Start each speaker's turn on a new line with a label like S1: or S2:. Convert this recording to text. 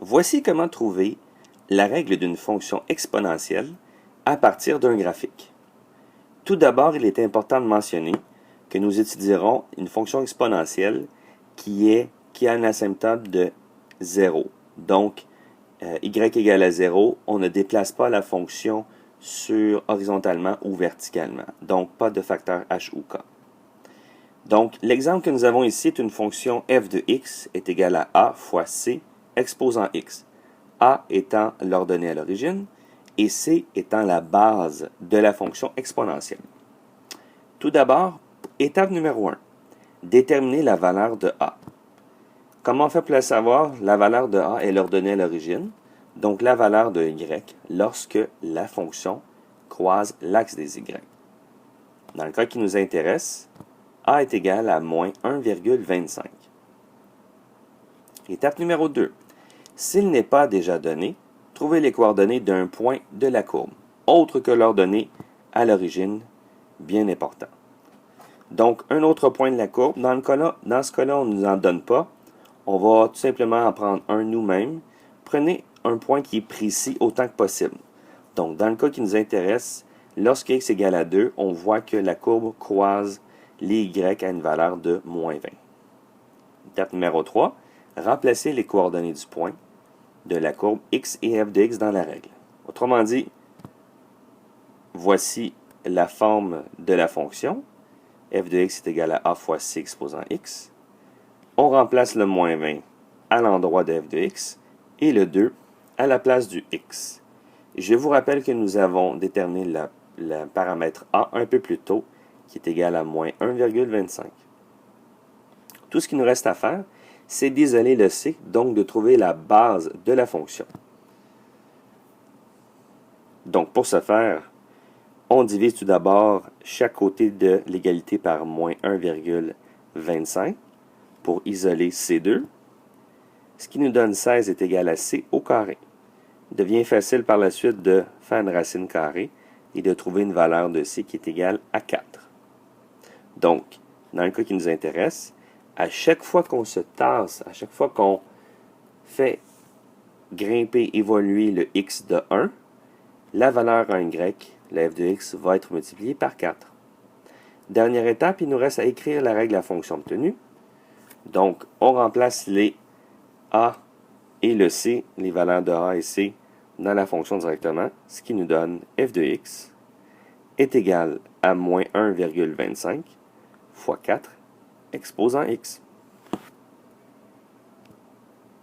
S1: Voici comment trouver la règle d'une fonction exponentielle à partir d'un graphique. Tout d'abord, il est important de mentionner que nous étudierons une fonction exponentielle qui a une asymptote de 0. Donc, y égale à 0, on ne déplace pas la fonction horizontalement ou verticalement. Donc, pas de facteur h ou k. Donc, l'exemple que nous avons ici est une fonction f de x est égale à a fois c exposant x. A étant l'ordonnée à l'origine et c étant la base de la fonction exponentielle. Tout d'abord, étape numéro 1. Déterminer la valeur de a. Comment on fait pour le savoir? La valeur de a est l'ordonnée à l'origine, donc la valeur de y lorsque la fonction croise l'axe des y. Dans le cas qui nous intéresse, a est égal à moins 1,25. Étape numéro 2. S'il n'est pas déjà donné, trouvez les coordonnées d'un point de la courbe, autre que l'ordonnée à l'origine, bien important. Donc, un autre point de la courbe, dans ce cas-là, on ne nous en donne pas. On va tout simplement en prendre un nous-mêmes. Prenez un point qui est précis autant que possible. Donc, dans le cas qui nous intéresse, lorsque x égale à 2, on voit que la courbe croise les y à une valeur de moins 20. Étape numéro 3, remplacez les coordonnées du point de la courbe x et f de x dans la règle. Autrement dit, voici la forme de la fonction. F de x est égal à a fois c exposant x. On remplace le moins 20 à l'endroit de f de x et le 2 à la place du x. Je vous rappelle que nous avons déterminé le paramètre a un peu plus tôt, qui est égal à moins 1,25. Tout ce qu'il nous reste à faire, c'est d'isoler le c, donc de trouver la base de la fonction. Donc, pour ce faire, on divise tout d'abord chaque côté de l'égalité par moins 1,25 pour isoler C2. Ce qui nous donne 16 est égal à C au carré. Il devient facile par la suite de faire une racine carrée et de trouver une valeur de C qui est égale à 4. Donc, dans le cas qui nous intéresse, à chaque fois qu'on se tasse, à chaque fois qu'on fait grimper, évoluer le x de 1, la valeur en y, la f de x, va être multipliée par 4. Dernière étape, il nous reste à écrire la règle de la fonction obtenue. Donc, on remplace les a et le c, les valeurs de a et c, dans la fonction directement, ce qui nous donne f de x est égal à moins 1,25 fois 4 exposant x.